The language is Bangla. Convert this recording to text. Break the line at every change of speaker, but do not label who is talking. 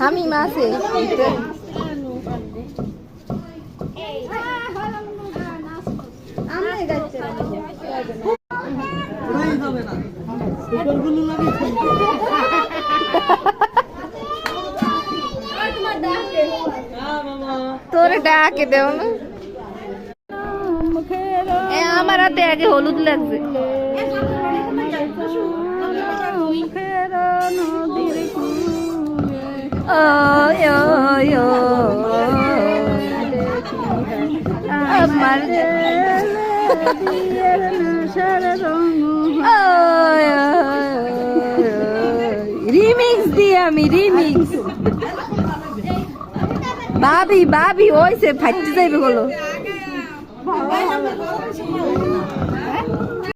আমি মাছে তোর ডাকে দেও না আমার হাতে আগে হলুদ লাগছে আমার রিমিক্স দিয়ে আমি রিমিক্স ভাবি ভাবি ওইসে ফাইতে যাইবে বলো